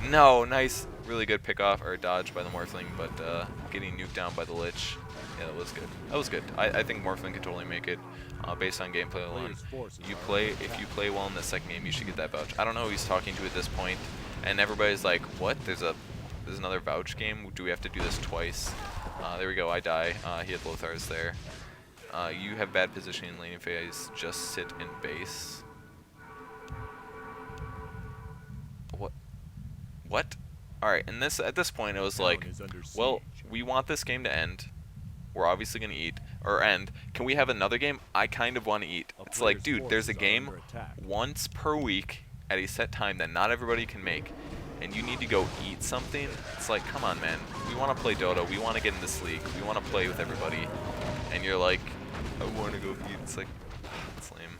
No, nice, really good pick off or dodge by the Morphling, but getting nuked down by the Lich. Yeah, that was good. That was good. I think Morphling could totally make it based on gameplay alone. If you play well in the second game, you should get that vouch. I don't know who he's talking to at this point, and everybody's like, "What? There's another vouch game? Do we have to do this twice?" There we go. I die. He had Lothar's there. You have bad positioning in laning phase. Just sit in base. What? Alright, and at this point it was like, well, we want this game to end. We're obviously going to eat. Or end. Can we have another game? I kind of want to eat. It's like, dude, there's a game once per week at a set time that not everybody can make. And you need to go eat something? It's like, come on, man. We want to play Dota. We want to get in this league. We want to play with everybody. And you're like, I want to go eat. It's like, it's lame.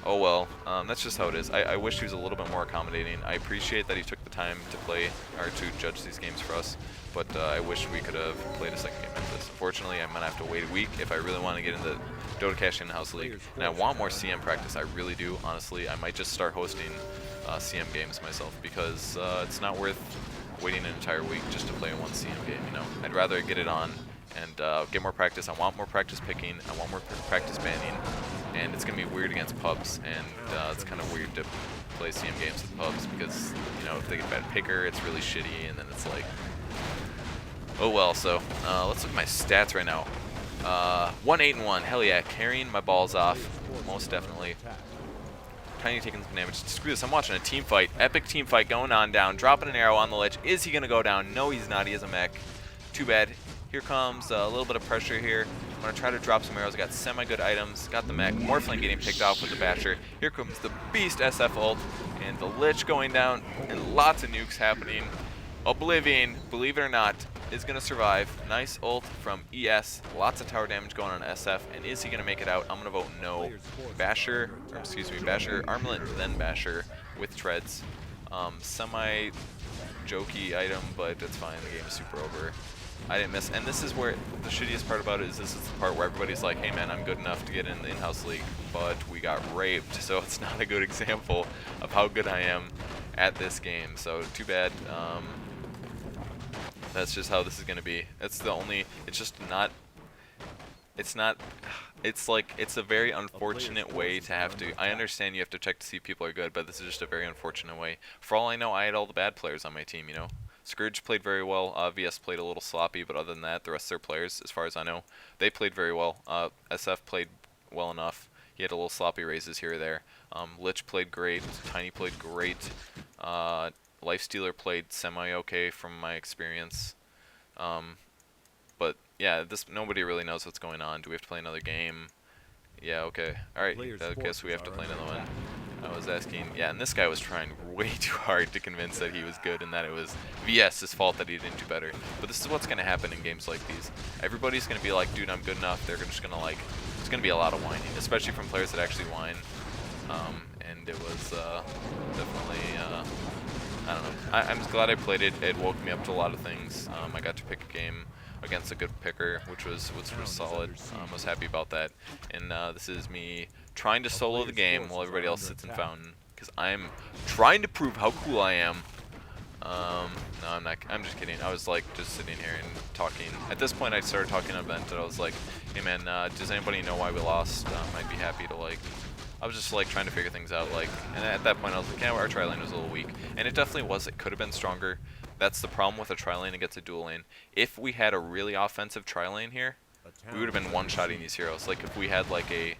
Oh well, that's just how it is. I wish he was a little bit more accommodating. I appreciate that he took the time to play, or to judge these games for us, but I wish we could have played a second game like this. Unfortunately, I'm going to have to wait a week if I really want to get into Dotacash IHL-How League. And I want more CM practice, I really do, honestly. I might just start hosting CM games myself, because it's not worth waiting an entire week just to play one CM game, you know? I'd rather get it on and get more practice. I want more practice picking, I want more practice banning. And it's going to be weird against pubs, and it's kind of weird to play CM games with pubs because, you know, if they get bad picker, it's really shitty, and then it's like, oh well. So let's look at my stats right now. 1-8-1, hell yeah, carrying my balls off, most definitely. Tiny taking some damage. Screw this, I'm watching a team fight, epic team fight going on down, dropping an arrow on the ledge. Is he going to go down? No, he's not. He has a mech. Too bad. Here comes a little bit of pressure here. I'm going to try to drop some arrows. I got semi-good items. Got the mech. Morphling getting picked off with the Basher. Here comes the Beast SF ult. And the Lich going down. And lots of nukes happening. Oblivion, believe it or not, is going to survive. Nice ult from ES. Lots of tower damage going on SF. And is he going to make it out? I'm going to vote no. Basher, or excuse me, Basher, Armlet, then Basher with treads. Semi-jokey item, but it's fine. The game is super over. I didn't miss, and this is where the shittiest part about it is. This is the part where everybody's like, hey man, I'm good enough to get in the in-house league, but we got raped, so it's not a good example of how good I am at this game. So too bad. That's just how this is going to be. It's just not, it's like, it's a very unfortunate way to have to. I understand you have to check to see if people are good, but this is just a very unfortunate way. For all I know, I had all the bad players on my team, you know. Scourge played very well. VS played a little sloppy, but other than that, the rest of their players, as far as I know, they played very well. SF played well enough. He had a little sloppy raises here or there. Lich played great. Tiny played great. Lifestealer played semi-okay from my experience. But yeah, nobody really knows what's going on. Do we have to play another game? Yeah, okay. Alright, I guess we have to play another one. I was asking, yeah, and this guy was trying way too hard to convince that he was good and that it was VS's fault that he didn't do better. But this is what's going to happen in games like these. Everybody's going to be like, dude, I'm good enough. They're just going to like, it's going to be a lot of whining, especially from players that actually whine. And it was definitely, I don't know. I'm just glad I played it. It woke me up to a lot of things. I got to pick a game against a good picker, which was solid. I was happy about that. And this is me trying to solo the game while everybody else sits in Fountain, because I'm trying to prove how cool I am. No, I'm not. I'm just kidding. I was like just sitting here and talking. At this point, I started talking on event, and I was like, "Hey man, does anybody know why we lost? I'd be happy to like." I was just like trying to figure things out, like, and at that point I was like, yeah, our tri lane was a little weak, and it definitely was. It could have been stronger. That's the problem with a tri lane against a dual lane. If we had a really offensive tri lane here, we would have been one-shotting these heroes. Like if we had like a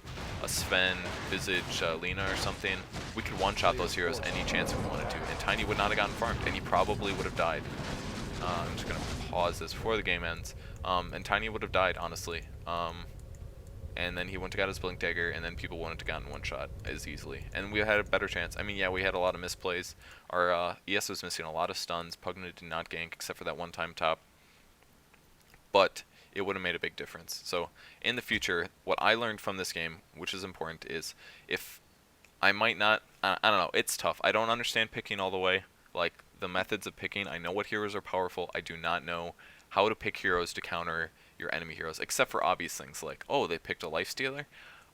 Sven, Visage, Lina or something, we could one-shot those heroes any chance we wanted to, and Tiny would not have gotten farmed, and he probably would have died. I'm just gonna pause this before the game ends, and Tiny would have died, honestly. And then he wouldn't have got his Blink Dagger, and then people wouldn't have gotten one shot as easily. And we had a better chance. I mean, yeah, we had a lot of misplays. Our ES was missing a lot of stuns. Pugna did not gank except for that one time top. But it would have made a big difference. So in the future, what I learned from this game, which is important, is if I might not, I don't know, it's tough. I don't understand picking all the way. Like the methods of picking, I know what heroes are powerful. I do not know how to pick heroes to counter your enemy heroes, except for obvious things like, oh, they picked a Lifestealer.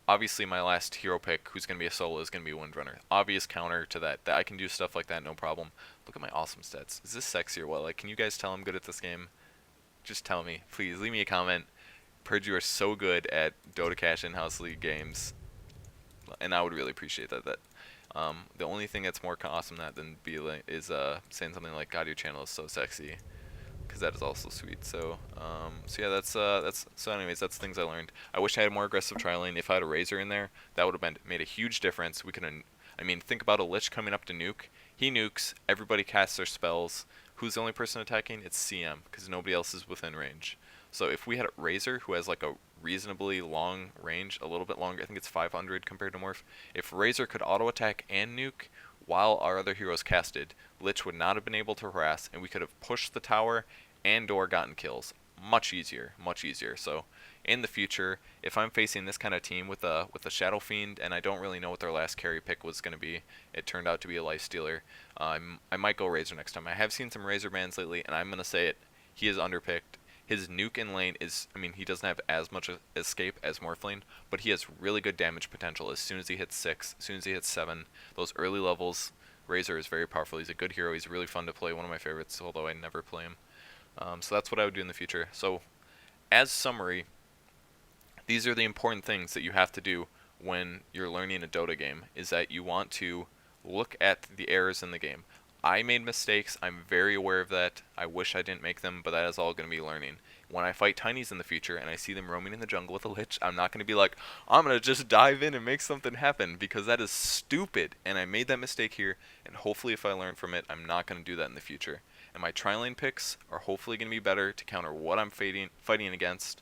obviously my last hero pick, who's going to be a solo, is going to be Windrunner. Obvious counter to that I can do stuff like that, no problem. Look at my awesome stats. Is this sexy or what? Like, can you guys tell I'm good at this game? Just tell me. Please, leave me a comment. Purge, you are so good at Dotacash in-house league games, and I would really appreciate that. The only thing that's more awesome than that is saying something like, "God, your channel is so sexy," because that is also sweet. So yeah, anyways, that's things I learned. I wish I had more aggressive trialing. If I had a Razor in there, that would have made a huge difference. We could have, I mean, think about a Lich coming up to nuke. He nukes. Everybody casts their spells. Who's the only person attacking? It's CM, because nobody else is within range. So if we had a Razor who has like a reasonably long range, a little bit longer, I think it's 500 compared to Morph. If Razor could auto attack and nuke while our other heroes casted, Lich would not have been able to harass, and we could have pushed the tower and or gotten kills. Much easier, much easier. So in the future, if I'm facing this kind of team with a Shadow Fiend, and I don't really know what their last carry pick was going to be, it turned out to be a Lifestealer, I might go Razor next time. I have seen some Razor bans lately, and I'm going to say it, he is underpicked. His nuke in lane is, I mean, he doesn't have as much escape as Morphlane, but he has really good damage potential as soon as he hits 6, as soon as he hits 7. Those early levels, Razor is very powerful. He's a good hero. He's really fun to play, one of my favorites, although I never play him. So that's what I would do in the future. So as summary, these are the important things that you have to do when you're learning a Dota game, is that you want to look at the errors in the game. I made mistakes. I'm very aware of that. I wish I didn't make them, but that is all going to be learning. When I fight Tinies in the future and I see them roaming in the jungle with a Lich, I'm not going to be like, I'm going to just dive in and make something happen, because that is stupid. And I made that mistake here, and hopefully if I learn from it, I'm not going to do that in the future. And my tri-lane picks are hopefully going to be better to counter what I'm fighting against.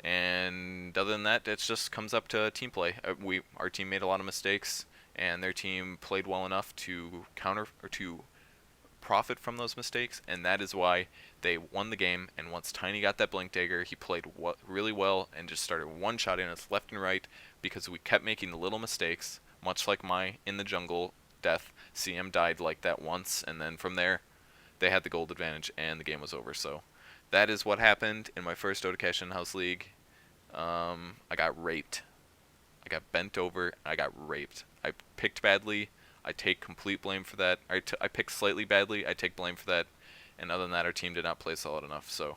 And other than that, it just comes up to team play. Our team made a lot of mistakes, and their team played well enough to counter or to profit from those mistakes, and that is why they won the game. And once Tiny got that Blink Dagger, he played really well and just started one-shotting us left and right, because we kept making little mistakes, much like my in the jungle death. CM died like that once, and then from there, they had the gold advantage, and the game was over. So that is what happened in my first Dotacash in-house league. I got raped. I got bent over. I got raped. I picked badly. I take complete blame for that. I picked slightly badly. I take blame for that. And other than that, our team did not play solid enough. So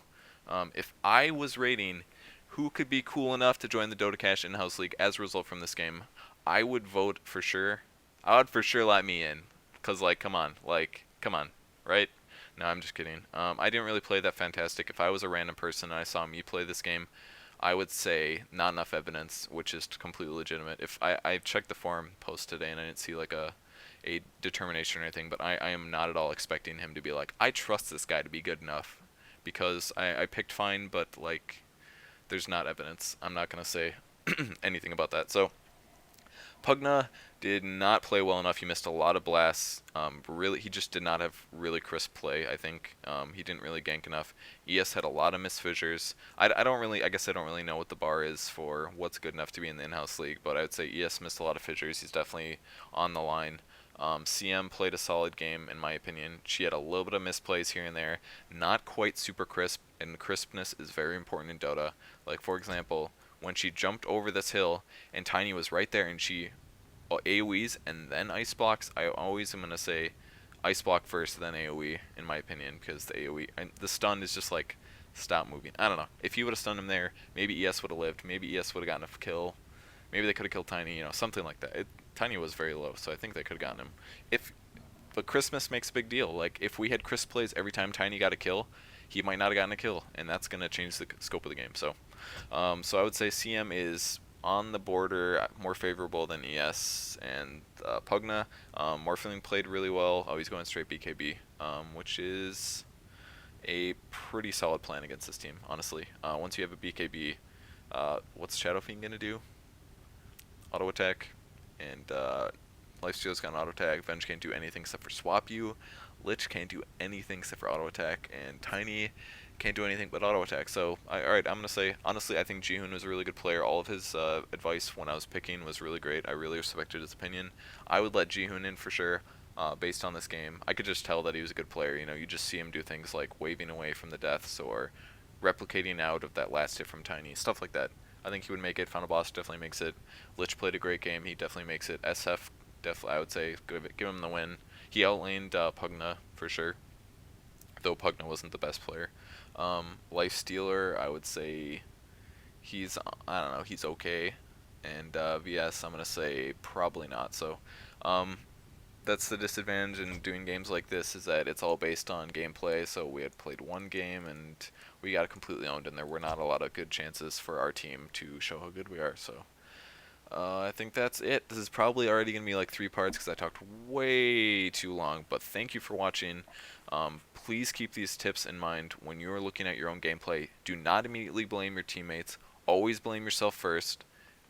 if I was rating who could be cool enough to join the Dotacash in-house league as a result from this game, I would vote for sure. I would for sure let me in. Because, come on, right? No, I'm just kidding. I didn't really play that fantastic. If I was a random person and I saw me play this game, I would say not enough evidence, which is completely legitimate. If I checked the forum post today and I didn't see a determination or anything, but I am not at all expecting him to be like, I trust this guy to be good enough, because I picked fine, but there's not evidence. I'm not going to say anything about that. So Pugna did not play well enough. He missed a lot of blasts. Really, he just did not have really crisp play, I think. He didn't really gank enough. ES had a lot of missed fissures. I guess I don't really know what the bar is for what's good enough to be in the in-house league, but I would say ES missed a lot of fissures. He's definitely on the line. CM played a solid game, in my opinion. She had a little bit of misplays here and there. Not quite super crisp, and crispness is very important in Dota. Like, for example, when she jumped over this hill and Tiny was right there and she AoEs and then ice blocks, I always am going to say ice block first, then AoE, in my opinion, because the AoE, and the stun is just like, stop moving. I don't know. If he would have stunned him there, maybe ES would have lived. Maybe ES would have gotten a kill. Maybe they could have killed Tiny, something like that. Tiny was very low, so I think they could have gotten him. But crispness makes a big deal. Like, if we had crisp plays every time Tiny got a kill, he might not have gotten a kill, and that's going to change the scope of the game. So I would say CM is on the border, more favorable than ES, and Pugna. Morphling played really well. Oh, he's going straight BKB, which is a pretty solid plan against this team, honestly. Once you have a BKB, what's Shadow Fiend going to do? Auto attack, and Lifesteal's got an auto attack. Venge can't do anything except for swap you. Lich can't do anything except for auto attack, and Tiny can't do anything but auto attack. So, alright, I'm going to say, honestly, I think Jihoon was a really good player. All of his advice when I was picking was really great. I really respected his opinion. I would let Jihoon in for sure, based on this game. I could just tell that he was a good player. You just see him do things like waving away from the deaths or replicating out of that last hit from Tiny, stuff like that. I think he would make it. Final Boss definitely makes it. Lich played a great game. He definitely makes it. SF, definitely, I would say, give him the win. He outlaned Pugna for sure, though Pugna wasn't the best player. Life Stealer, I would say he's, I don't know, he's okay. And VS, I'm going to say probably not. So that's the disadvantage in doing games like this, is that it's all based on gameplay. So we had played one game and we got completely owned, and there were not a lot of good chances for our team to show how good we are. So I think that's it. This is probably already going to be like 3 parts because I talked way too long, but thank you for watching. Please keep these tips in mind when you're looking at your own gameplay. Do not immediately blame your teammates. Always blame yourself first.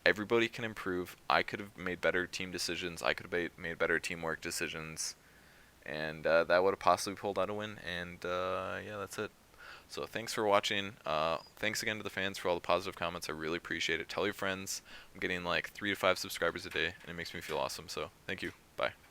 Everybody can improve. I could have made better team decisions. I could have made better teamwork decisions. And that would have possibly pulled out a win. And yeah, that's it. So thanks for watching. Thanks again to the fans for all the positive comments. I really appreciate it. Tell your friends. I'm getting like 3 to 5 subscribers a day, and it makes me feel awesome. So thank you. Bye.